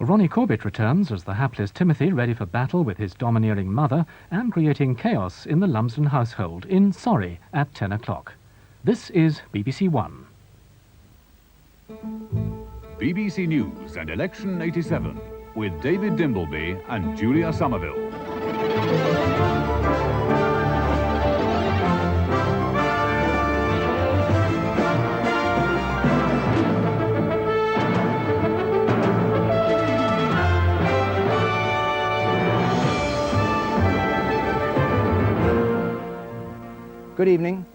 Ronnie Corbett returns as the hapless Timothy, ready for battle with his domineering mother and creating chaos in the Lumsden household in Sorry at 10 o'clock. This is BBC One. BBC News and Election 87 with David Dimbleby and Julia Somerville. Good evening.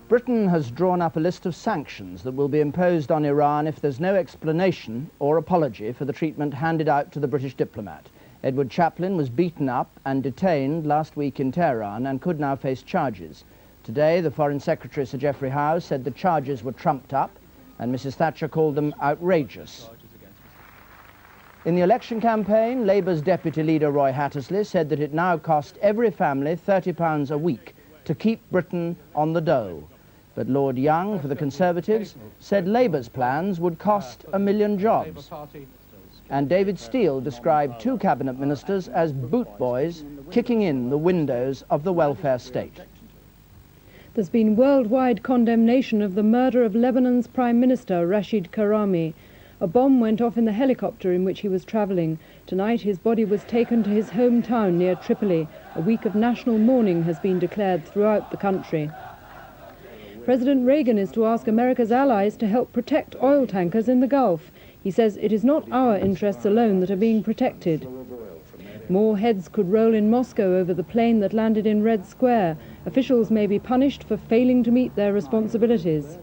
Britain has drawn up a list of sanctions that will be imposed on Iran if there's no explanation or apology for the treatment handed out to the British diplomat. Edward Chaplin was beaten up and detained last week in Tehran and could now face charges. Today, the Foreign Secretary, Sir Geoffrey Howe, said the charges were trumped up, and Mrs Thatcher called them outrageous. In the election campaign, Labour's deputy leader, Roy Hattersley, said that it now cost every family £30 a week to keep Britain on the dole. But Lord Young, for the Conservatives, said Labour's plans would cost 1 million jobs. And David Steele described 2 cabinet ministers as boot boys kicking in the windows of the welfare state. There's been worldwide condemnation of the murder of Lebanon's Prime Minister, Rashid Karami. A bomb went off in the helicopter in which he was travelling. Tonight his body was taken to his hometown near Tripoli. A week of national mourning has been declared throughout the country. President Reagan is to ask America's allies to help protect oil tankers in the Gulf. He says it is not our interests alone that are being protected. More heads could roll in Moscow over the plane that landed in Red Square. Officials may be punished for failing to meet their responsibilities.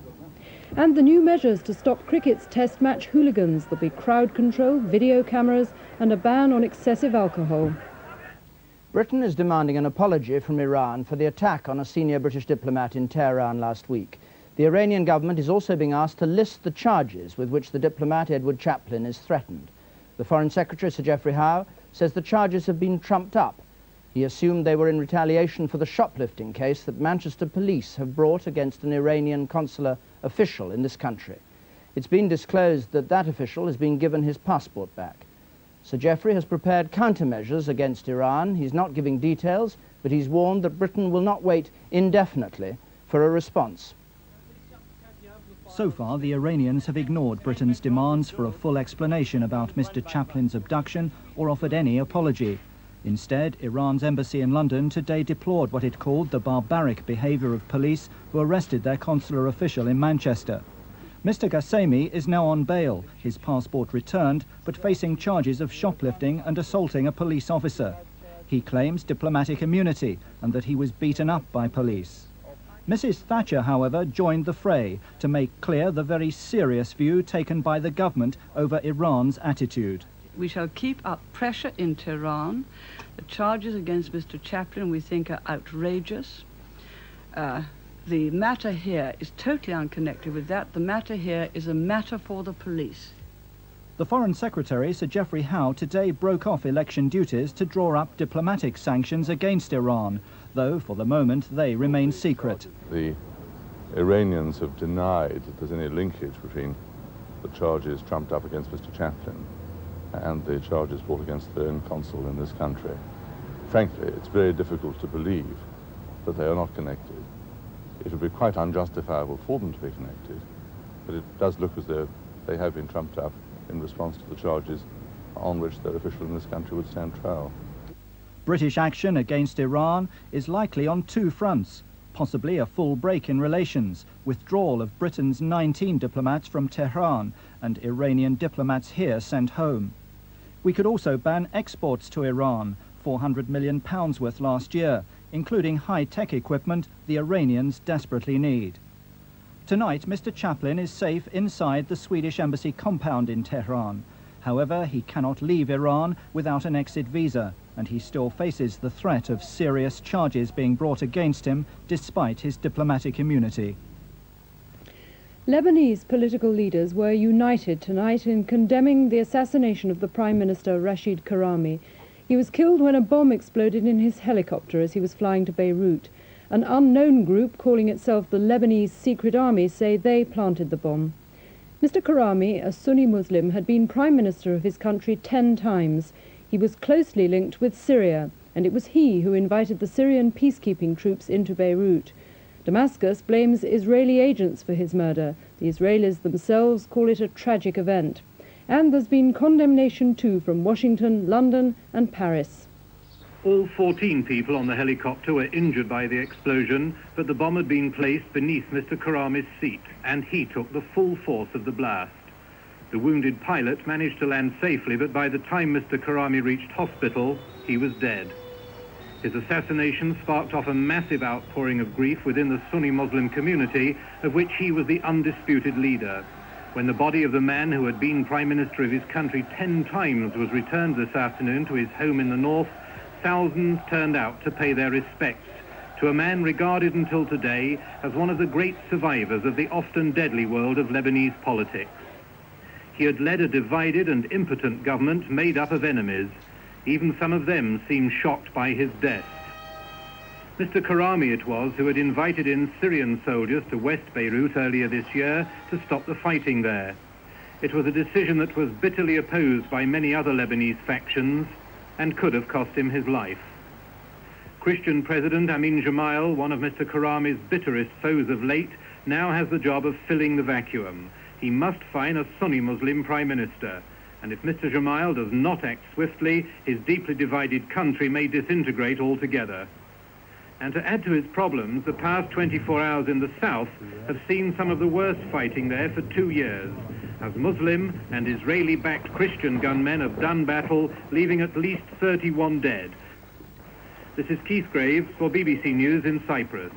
And the new measures to stop cricket's test match hooligans. There'll be crowd control, video cameras and a ban on excessive alcohol. Britain is demanding an apology from Iran for the attack on a senior British diplomat in Tehran last week. The Iranian government is also being asked to list the charges with which the diplomat Edward Chaplin is threatened. The Foreign Secretary, Sir Geoffrey Howe, says the charges have been trumped up. He assumed they were in retaliation for the shoplifting case that Manchester police have brought against an Iranian consular official in this country. It's been disclosed that that official has been given his passport back. Sir Geoffrey has prepared countermeasures against Iran. He's not giving details, but he's warned that Britain will not wait indefinitely for a response. So far, the Iranians have ignored Britain's demands for a full explanation about Mr. Chaplin's abduction or offered any apology. Instead, Iran's embassy in London today deplored what it called the barbaric behaviour of police who arrested their consular official in Manchester. Mr. Ghassemi is now on bail, his passport returned, but facing charges of shoplifting and assaulting a police officer. He claims diplomatic immunity and that he was beaten up by police. Mrs. Thatcher, however, joined the fray to make clear the very serious view taken by the government over Iran's attitude. We shall keep up pressure in Tehran. The charges against Mr. Chaplin we think are outrageous. The matter here is totally unconnected with that. The matter here is a matter for the police. The Foreign Secretary, Sir Geoffrey Howe, today broke off election duties to draw up diplomatic sanctions against Iran, though for the moment they remain secret. The Iranians have denied that there's any linkage between the charges trumped up against Mr. Chaplin and the charges brought against their own consul in this country. Frankly, it's very difficult to believe that they are not connected. It would be quite unjustifiable for them to be connected, but it does look as though they have been trumped up in response to the charges on which their official in this country would stand trial. British action against Iran is likely on 2 fronts. Possibly a full break in relations, withdrawal of Britain's 19 diplomats from Tehran and Iranian diplomats here sent home. We could also ban exports to Iran, £400 million worth last year, including high-tech equipment the Iranians desperately need. Tonight, Mr. Chaplin is safe inside the Swedish embassy compound in Tehran. However, he cannot leave Iran without an exit visa, and he still faces the threat of serious charges being brought against him despite his diplomatic immunity. Lebanese political leaders were united tonight in condemning the assassination of the Prime Minister Rashid Karami. He was killed when a bomb exploded in his helicopter as he was flying to Beirut. An unknown group calling itself the Lebanese Secret Army say they planted the bomb. Mr. Karami, a Sunni Muslim, had been Prime Minister of his country 10 times. He was closely linked with Syria, and it was he who invited the Syrian peacekeeping troops into Beirut. Damascus blames Israeli agents for his murder. The Israelis themselves call it a tragic event. And there's been condemnation too from Washington, London and Paris. All 14 people on the helicopter were injured by the explosion, but the bomb had been placed beneath Mr. Karami's seat, and he took the full force of the blast. The wounded pilot managed to land safely, but by the time Mr. Karami reached hospital, he was dead. His assassination sparked off a massive outpouring of grief within the Sunni Muslim community, of which he was the undisputed leader. When the body of the man who had been Prime Minister of his country 10 times was returned this afternoon to his home in the north, thousands turned out to pay their respects to a man regarded until today as one of the great survivors of the often deadly world of Lebanese politics. He had led a divided and impotent government made up of enemies. Even some of them seemed shocked by his death. Mr. Karami it was who had invited in Syrian soldiers to West Beirut earlier this year to stop the fighting there. It was a decision that was bitterly opposed by many other Lebanese factions and could have cost him his life. Christian President Amin Gemayel, one of Mr. Karami's bitterest foes of late, now has the job of filling the vacuum. He must find a Sunni Muslim Prime Minister, and if Mr. Gemayel does not act swiftly, his deeply divided country may disintegrate altogether. And to add to his problems, the past 24 hours in the south have seen some of the worst fighting there for 2 years, as Muslim and Israeli-backed Christian gunmen have done battle, leaving at least 31 dead. This is Keith Graves for BBC News in Cyprus.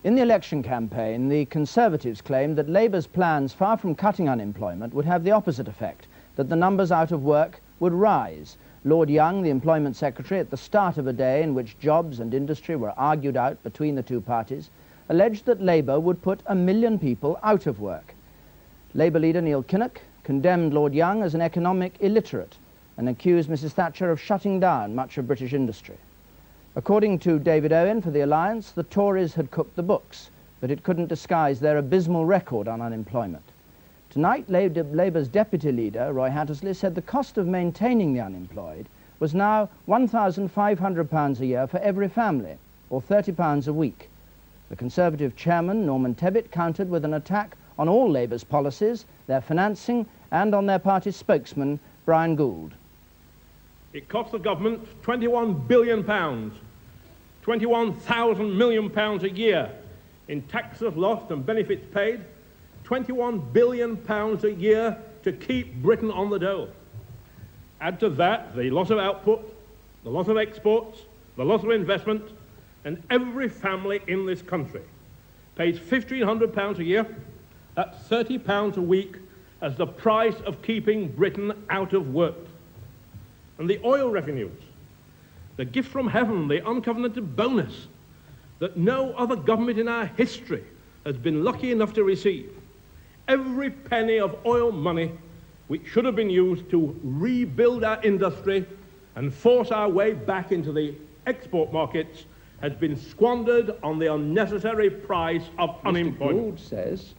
In the election campaign, the Conservatives claimed that Labour's plans, far from cutting unemployment, would have the opposite effect, that the numbers out of work would rise. Lord Young, the Employment Secretary, at the start of a day in which jobs and industry were argued out between the two parties, alleged that Labour would put 1 million people out of work. Labour leader Neil Kinnock condemned Lord Young as an economic illiterate and accused Mrs Thatcher of shutting down much of British industry. According to David Owen for the Alliance, the Tories had cooked the books, but it couldn't disguise their abysmal record on unemployment. Tonight, Labour's deputy leader, Roy Hattersley, said the cost of maintaining the unemployed was now £1,500 a year for every family, or £30 a week. The Conservative chairman, Norman Tebbit, countered with an attack on all Labour's policies, their financing, and on their party's spokesman, Brian Gould. It cost the government £21 billion, £21,000 million a year in taxes lost and benefits paid, £21 billion a year to keep Britain on the dole. Add to that the loss of output, the loss of exports, the loss of investment, and every family in this country pays £1,500 a year. That's £30 a week as the price of keeping Britain out of work. And the oil revenues, the gift from heaven, the uncovenanted bonus that no other government in our history has been lucky enough to receive. Every penny of oil money which should have been used to rebuild our industry and force our way back into the export markets has been squandered on the unnecessary price of unemployment. Mr. Gould says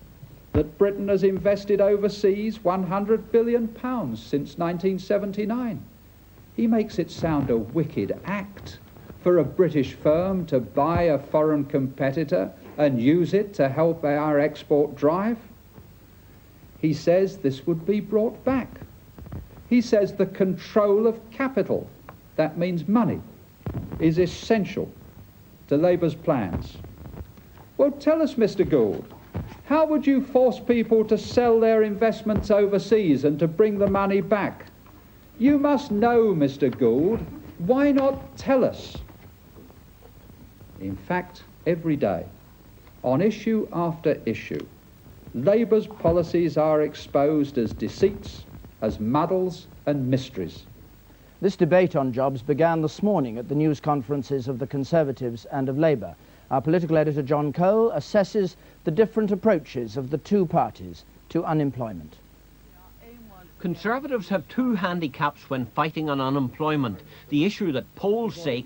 that Britain has invested overseas £100 billion since 1979. He makes it sound a wicked act for a British firm to buy a foreign competitor and use it to help our export drive. He says this would be brought back. He says the control of capital, that means money, is essential to Labour's plans. Well, tell us, Mr. Gould, how would you force people to sell their investments overseas and to bring the money back? You must know, Mr. Gould. Why not tell us? In fact, every day, on issue after issue, Labour's policies are exposed as deceits, as muddles and mysteries. This debate on jobs began this morning at the news conferences of the Conservatives and of Labour. Our political editor John Cole assesses the different approaches of the two parties to unemployment. Conservatives have two handicaps when fighting on unemployment. The issue that polls say